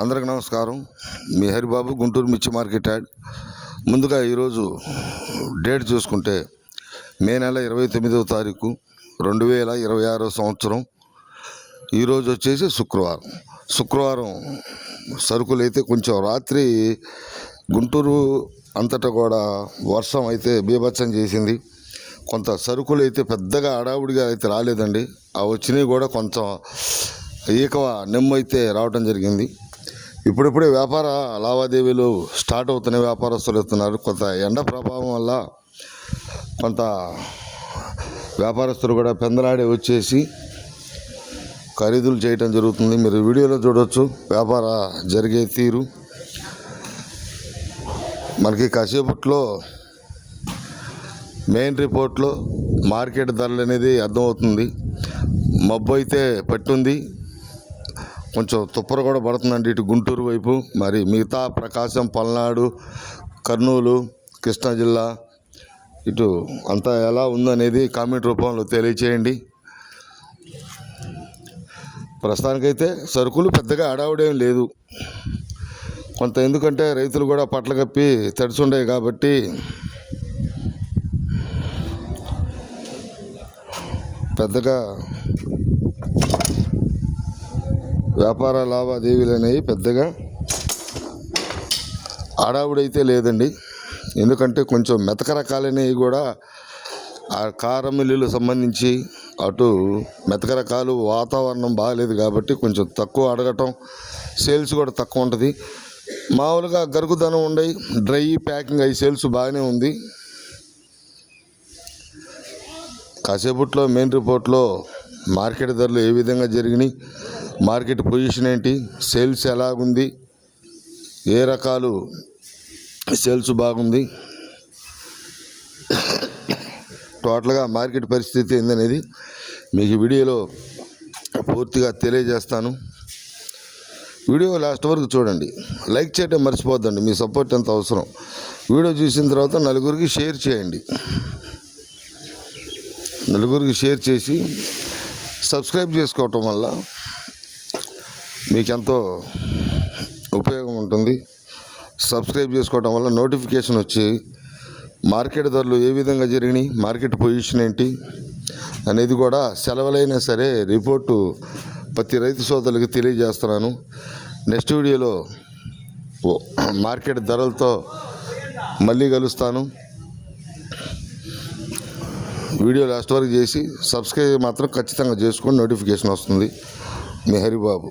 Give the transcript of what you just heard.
అందరికి నమస్కారం. మీ హరిబాబు, గుంటూరు మిర్చి మార్కెట్ యాడ్. ముందుగా ఈరోజు డేట్ చూసుకుంటే మే నెల 29వ తారీఖు 2026 సంవత్సరం. ఈరోజు వచ్చేసి శుక్రవారం సరుకులు అయితే కొంచెం రాత్రి గుంటూరు అంతటా కూడా వర్షం అయితే బీభత్సం చేసింది. కొంత సరుకులు అయితే పెద్దగా హడావుడిగా అయితే రాలేదండి. ఆ వచ్చినవి కూడా కొంచెం ఈకవ నెమ్మైతే రావడం జరిగింది. ఇప్పుడిప్పుడే వ్యాపార లావాదేవీలు స్టార్ట్ అవుతున్న వ్యాపారస్తులు వస్తున్నారు. కొంత ఎండ ప్రభావం వల్ల కొంత వ్యాపారస్తులు కూడా పెందలాడే వచ్చేసి ఖరీదులు చేయటం జరుగుతుంది. మీరు వీడియోలో చూడవచ్చు వ్యాపార జరిగే తీరు. మనకి కాసేపట్లో మెయిన్ రిపోర్ట్లో మార్కెట్ ధరలు అనేది అర్థమవుతుంది. మబ్బు అయితే పట్టుంది, కొంచెం తుప్పర కూడా పడుతుందండి ఇటు గుంటూరు వైపు. మరి మిగతా ప్రకాశం, పల్నాడు, కర్నూలు, కృష్ణా జిల్లా ఇటు అంతా ఎలా ఉందనేది కామెంట్ రూపంలో తెలియచేయండి. ప్రస్తుతానికైతే సరుకులు పెద్దగా హడావుడేం లేదు. కొంత ఎందుకంటే రైతులు కూడా పట్ల కప్పి తడిచుండేవి కాబట్టి పెద్దగా వ్యాపార లావాదేవీలు అనేవి పెద్దగా హడావుడైతే లేదండి. ఎందుకంటే కొంచెం మెతక రకాలనేవి కూడా ఆ కారం మిల్లులకు సంబంధించి అటు మెతక రకాలు వాతావరణం బాగాలేదు కాబట్టి కొంచెం తక్కువ అడగటం, సేల్స్ కూడా తక్కువ ఉంటుంది. మామూలుగా గరుకుదనం ఉండయి, డ్రై ప్యాకింగ్ అయ్యి సేల్స్ బాగానే ఉంది. కాసేపట్లో మెయిన్ రిపోర్ట్లో మార్కెట్ ధరలు ఏ విధంగా జరిగినాయి, మార్కెట్ పొజిషన్ ఏంటి, సేల్స్ ఎలాగుంది, ఏ రకాలు సేల్స్ బాగుంది, టోటల్గా మార్కెట్ పరిస్థితి ఏందనేది మీకు వీడియోలో పూర్తిగా తెలియజేస్తాను. వీడియో లాస్ట్ వరకు చూడండి. లైక్ చేయడం మర్చిపోద్దండి, మీ సపోర్ట్ ఎంత అవసరం. వీడియో చూసిన తర్వాత నలుగురికి షేర్ చేయండి. నలుగురికి షేర్ చేసి సబ్స్క్రైబ్ చేసుకోవటం వల్ల మీకెంతో ఉపయోగం ఉంటుంది. సబ్స్క్రైబ్ చేసుకోవటం వల్ల నోటిఫికేషన్ వచ్చి మార్కెట్ ధరలు ఏ విధంగా జరిగినాయి, మార్కెట్ పొజిషన్ ఏంటి అనేది కూడా సెలవులైనా సరే రిపోర్టు ప్రతి రైతు సోదరులకి తెలియజేస్తున్నాను. నెక్స్ట్ వీడియోలో మార్కెట్ ధరలతో మళ్ళీ కలుస్తాను. వీడియో లాస్ట్ వరకు చేసి సబ్స్క్రైబ్ మాత్రం ఖచ్చితంగా చేసుకొని నోటిఫికేషన్ వస్తుంది. మీ హరిబాబు.